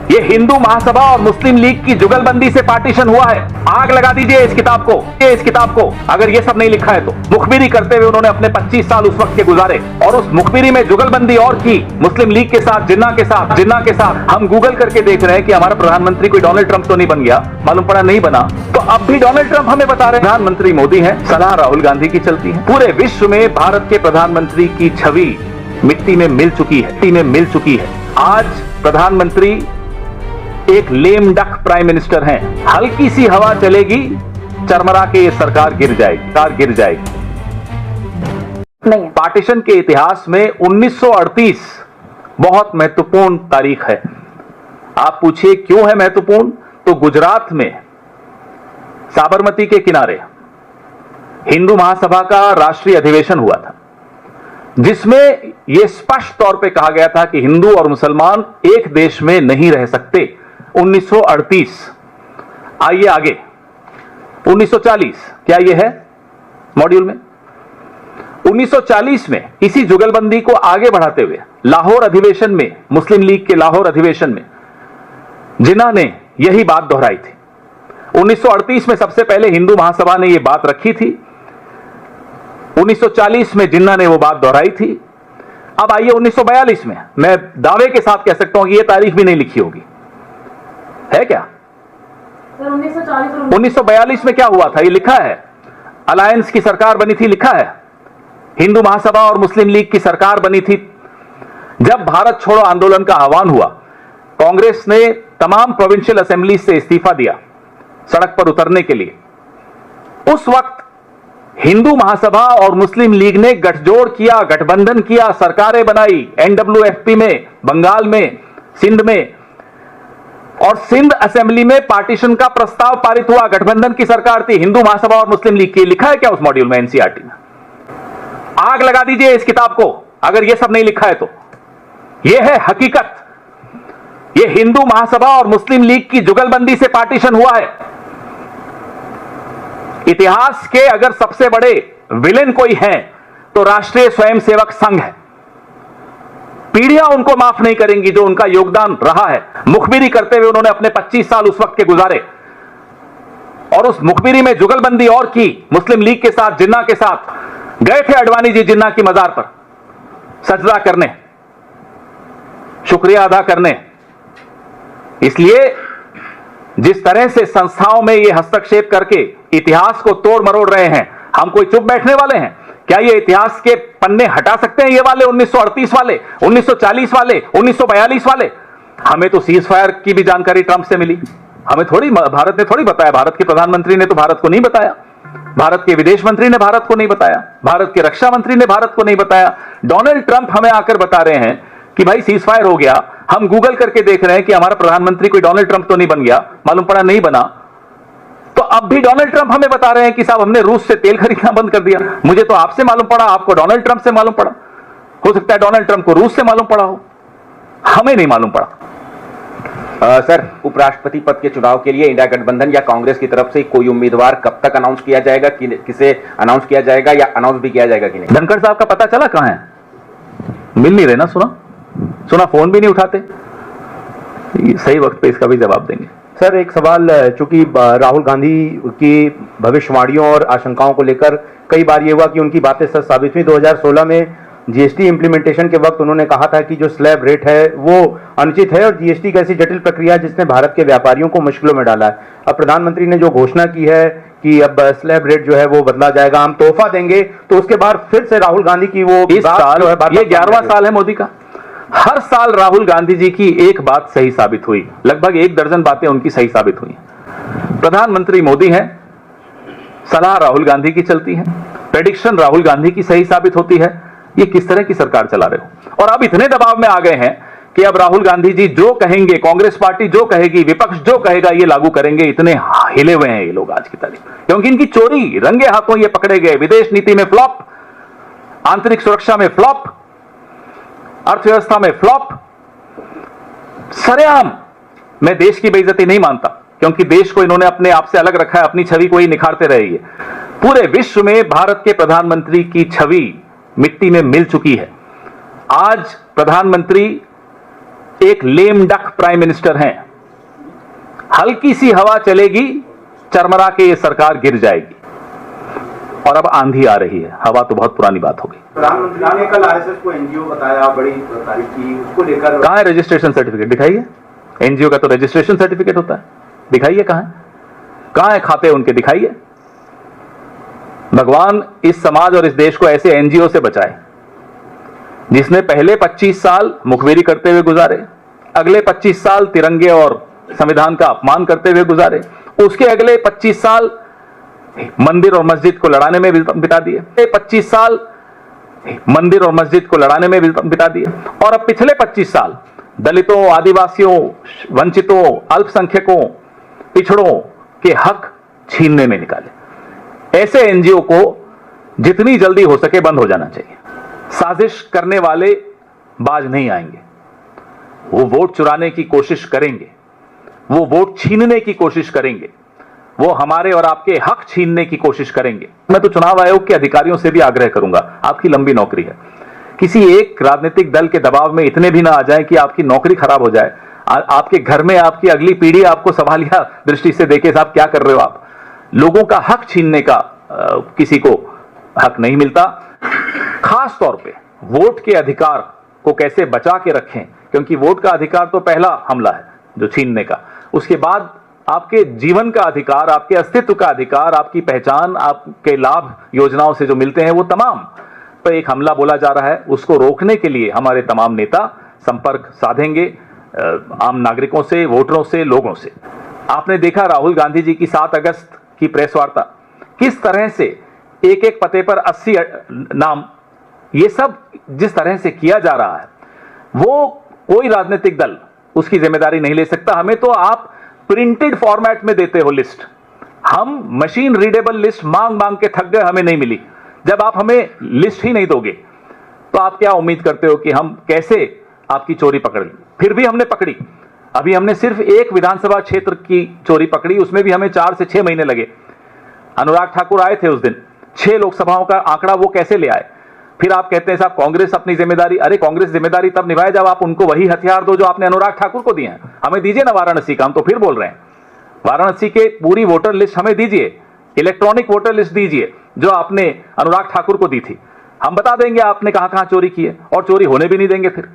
ये हिंदू महासभा और मुस्लिम लीग की जुगलबंदी से पार्टीशन हुआ है। आग लगा दीजिए इस किताब को, अगर ये सब नहीं लिखा है तो। मुखबिरी करते हुए उन्होंने अपने 25 साल उस वक्त के गुजारे और उस मुखबिरी में जुगलबंदी और की मुस्लिम लीग के साथ, जिन्ना के साथ। हम गूगल करके देख रहे हैं कि हमारा प्रधानमंत्री कोई डोनाल्ड ट्रंप तो नहीं बन गया, मालूम पड़ा नहीं बना। तो अब भी डोनाल्ड ट्रंप हमें बता रहे हैं प्रधानमंत्री मोदी हैं, सलाह राहुल गांधी की चलती है। पूरे विश्व में भारत के प्रधानमंत्री की छवि मिट्टी में मिल चुकी है। आज प्रधानमंत्री एक लेम डक प्राइम मिनिस्टर हैं। हल्की सी हवा चलेगी, चरमरा के ये सरकार गिर जाएगी। नहीं। पार्टीशन के इतिहास में 1938 बहुत महत्वपूर्ण तारीख है। आप पूछिए क्यों है महत्वपूर्ण? तो गुजरात में साबरमती के किनारे हिंदू महासभा का राष्ट्रीय अधिवेशन हुआ था, जिसमें यह स्पष्ट तौर पे कहा गया था कि हिंदू और मुसलमान एक देश में नहीं रह सकते। 1938। आइए आगे 1940, क्या यह है मॉड्यूल में? 1940 में इसी जुगलबंदी को आगे बढ़ाते हुए लाहौर अधिवेशन में, मुस्लिम लीग के लाहौर अधिवेशन में जिन्ना ने यही बात दोहराई थी। 1938 में सबसे पहले हिंदू महासभा ने यह बात रखी थी, 1940 में जिन्ना ने वो बात दोहराई थी। अब आइए 1942 में, मैं दावे के साथ कह सकता हूं कि यह तारीख भी नहीं लिखी होगी, है क्या? 1942 में क्या हुआ था ये लिखा है। अलायंस की सरकार बनी थी, लिखा है। हिंदू महासभा और मुस्लिम लीग की सरकार बनी थी। जब भारत छोड़ो आंदोलन का आह्वान हुआ, कांग्रेस ने तमाम प्रोविंशियल असेंबली से इस्तीफा दिया सड़क पर उतरने के लिए। उस वक्त हिंदू महासभा और मुस्लिम लीग ने गठजोड़ किया, गठबंधन किया, सरकारें बनाई, एनडब्ल्यूएफपी में, बंगाल में, सिंध में, और सिंध असेंबली में पार्टीशन का प्रस्ताव पारित हुआ। गठबंधन की सरकार थी, हिंदू महासभा और मुस्लिम लीग की। लिखा है क्या उस मॉड्यूल में, एनसीईआरटी में? आग लगा दीजिए इस किताब को, अगर यह सब नहीं लिखा है तो। यह है हकीकत। यह हिंदू महासभा और मुस्लिम लीग की जुगलबंदी से पार्टीशन हुआ है। इतिहास के अगर सबसे बड़े विलेन कोई हैं तो राष्ट्रीय स्वयंसेवक संघ है। पीढ़ियां उनको माफ नहीं करेंगी जो उनका योगदान रहा है। मुखबिरी करते हुए उन्होंने अपने 25 साल उस वक्त के गुजारे और उस मुखबिरी में जुगलबंदी और की मुस्लिम लीग के साथ, जिन्ना के साथ। गए थे अडवाणी जी जिन्ना की मजार पर सजदा करने, शुक्रिया अदा करने। इसलिए जिस तरह से संस्थाओं में ये हस्तक्षेप करके इतिहास को तोड़ मरोड़ रहे हैं, हम कोई चुप बैठने वाले हैं? क्या ये इतिहास के पन्ने हटा सकते हैं? ये वाले 1938 वाले, 1940 वाले, 1942 वाले? हमें तो सीज फायर की भी जानकारी ट्रंप से मिली। हमें थोड़ी, भारत ने थोड़ी बताया। भारत के प्रधानमंत्री ने तो भारत को नहीं बताया, भारत के विदेश मंत्री ने भारत को नहीं बताया, भारत के रक्षा मंत्री ने भारत को नहीं बताया। डोनाल्ड ट्रंप हमें आकर बता रहे हैं कि भाई सीज फायर हो गया। हम गूगल करके देख रहे हैं कि हमारा प्रधानमंत्री कोई डोनाल्ड ट्रंप तो नहीं बन गया, मालूम पड़ा नहीं बना। तो अब भी डोनाल्ड ट्रंप हमें बता रहे हैं कि साहब हमने रूस से तेल खरीदना बंद कर दिया। मुझे तो आपसे मालूम पड़ा, आपको डोनाल्ड ट्रंप से मालूम पड़ा, हो सकता है डोनाल्ड ट्रंप को रूस से मालूम पड़ा हो, हमें नहीं मालूम पड़ा। सर, उपराष्ट्रपति पद के चुनाव के लिए इंडिया गठबंधन या कांग्रेस की तरफ से कोई उम्मीदवार कब तक अनाउंस किया जाएगा, किसे अनाउंस किया जाएगा या अनाउंस भी किया जाएगा कि नहीं? धनखड़ साहब का पता चला कहां है? मिल नहीं रहे ना, सुना फोन भी नहीं उठाते। सही वक्त पे इसका भी जवाब देंगे। सर, एक सवाल, चूंकि राहुल गांधी की भविष्यवाणियों और आशंकाओं को लेकर कई बार ये हुआ कि उनकी बातें सच साबित हुई। 2016 में जीएसटी इंप्लीमेंटेशन के वक्त उन्होंने कहा था कि जो स्लैब रेट है वो अनुचित है और जीएसटी की ऐसी जटिल प्रक्रिया जिसने भारत के व्यापारियों को मुश्किलों में डाला है। अब प्रधानमंत्री ने जो घोषणा की है कि अब स्लैब रेट जो है वो बदला जाएगा, हम तोहफा देंगे, तो उसके बाद फिर से राहुल गांधी की वो इस साल, ये 11वां साल है मोदी का। हर साल राहुल गांधी जी की एक बात सही साबित हुई, लगभग 1 दर्जन बातें उनकी सही साबित हुई। प्रधानमंत्री मोदी हैं, सलाह राहुल गांधी की चलती है, प्रेडिक्शन राहुल गांधी की सही साबित होती है। ये किस तरह की सरकार चला रहे हो? और अब इतने दबाव में आ गए हैं कि अब राहुल गांधी जी जो कहेंगे, कांग्रेस पार्टी जो कहेगी, विपक्ष जो कहेगा, ये लागू करेंगे। इतने हिले हुए हैं ये लोग आज की तारीख, क्योंकि इनकी चोरी रंगे हाथों ये पकड़े गए। विदेश नीति में फ्लॉप, आंतरिक सुरक्षा में फ्लॉप, अर्थव्यवस्था में फ्लॉप, सरेआम। मैं देश की बेइज्जती नहीं मानता, क्योंकि देश को इन्होंने अपने आप से अलग रखा है, अपनी छवि को ही निखारते रहे। पूरे विश्व में भारत के प्रधानमंत्री की छवि मिट्टी में मिल चुकी है। आज प्रधानमंत्री एक लेम डक प्राइम मिनिस्टर हैं। हल्की सी हवा चलेगी, चरमरा के ये सरकार गिर जाएगी। और अब आंधी आ रही है, हवा तो बहुत पुरानी बात हो गई। प्रधानमंत्री ने कल आरएसएस को एनजीओ बताया, बड़ी तारीफ की, उसको लेकर कहां है रजिस्ट्रेशन सर्टिफिकेट? दिखाइए। एनजीओ का तो रजिस्ट्रेशन सर्टिफिकेट होता है, दिखाइए कहां है खाते उनके, दिखाइए। भगवान इस समाज और इस देश को ऐसे एनजीओ से बचाए जिसने पहले 25 साल मुखबिरी करते हुए गुजारे, अगले 25 साल तिरंगे और संविधान का अपमान करते हुए गुजारे, उसके अगले 25 साल मंदिर और मस्जिद को लड़ाने में बिता दिए, 25 साल मंदिर और मस्जिद को लड़ाने में बिता दिए, और अब पिछले 25 साल दलितों, आदिवासियों, वंचितों, अल्पसंख्यकों, पिछड़ों के हक छीनने में निकाले। ऐसे एनजीओ को जितनी जल्दी हो सके बंद हो जाना चाहिए। साजिश करने वाले बाज नहीं आएंगे, वो वोट चुराने की कोशिश करेंगे, वो वोट छीनने की कोशिश करेंगे, वो हमारे और आपके हक छीनने की कोशिश करेंगे। मैं तो चुनाव आयोग के अधिकारियों से भी आग्रह करूंगा, आपकी लंबी नौकरी है, किसी एक राजनीतिक दल के दबाव में इतने भी ना आ जाए कि आपकी नौकरी खराब हो जाए, आपके घर में आपकी अगली पीढ़ी आपको सवालिया दृष्टि से देखे, साहब क्या कर रहे हो आप। लोगों का हक छीनने का किसी को हक नहीं मिलता। खास तौर पे वोट के अधिकार को कैसे बचा के रखें, क्योंकि वोट का अधिकार तो पहला हमला है जो छीनने का, उसके बाद आपके जीवन का अधिकार, आपके अस्तित्व का अधिकार, आपकी पहचान, आपके लाभ योजनाओं से जो मिलते हैं वो तमाम पर एक हमला बोला जा रहा है। उसको रोकने के लिए हमारे तमाम नेता संपर्क साधेंगे आम नागरिकों से, वोटरों से, लोगों से। आपने देखा राहुल गांधी जी की 7 अगस्त की प्रेस वार्ता, किस तरह से एक एक पते पर 80 नाम, ये सब जिस तरह से किया जा रहा है, वो कोई राजनीतिक दल उसकी जिम्मेदारी नहीं ले सकता। हमें तो आप प्रिंटेड फॉर्मेट में देते हो लिस्ट, हम मशीन रीडेबल लिस्ट मांग मांग के थक गए, हमें नहीं मिली। जब आप हमें लिस्ट ही नहीं दोगे तो आप क्या उम्मीद करते हो कि हम कैसे आपकी चोरी पकड़ लें? फिर भी हमने पकड़ी। अभी हमने सिर्फ एक विधानसभा क्षेत्र की चोरी पकड़ी, उसमें भी हमें 4 से 6 महीने लगे। अनुराग ठाकुर आए थे उस दिन, 6 लोकसभाओं का आंकड़ा वो कैसे ले आए? फिर आप कहते हैं साहब कांग्रेस अपनी जिम्मेदारी, अरे कांग्रेस जिम्मेदारी तब निभाए जब आप उनको वही हथियार दो जो आपने अनुराग ठाकुर को दिए हैं। हमें दीजिए ना वाराणसी का, हम तो फिर बोल रहे हैं वाराणसी के पूरी वोटर लिस्ट हमें दीजिए, इलेक्ट्रॉनिक वोटर लिस्ट दीजिए जो आपने अनुराग ठाकुर को दी थी। हम बता देंगे आपने कहां कहां चोरी की है, और चोरी होने भी नहीं देंगे फिर।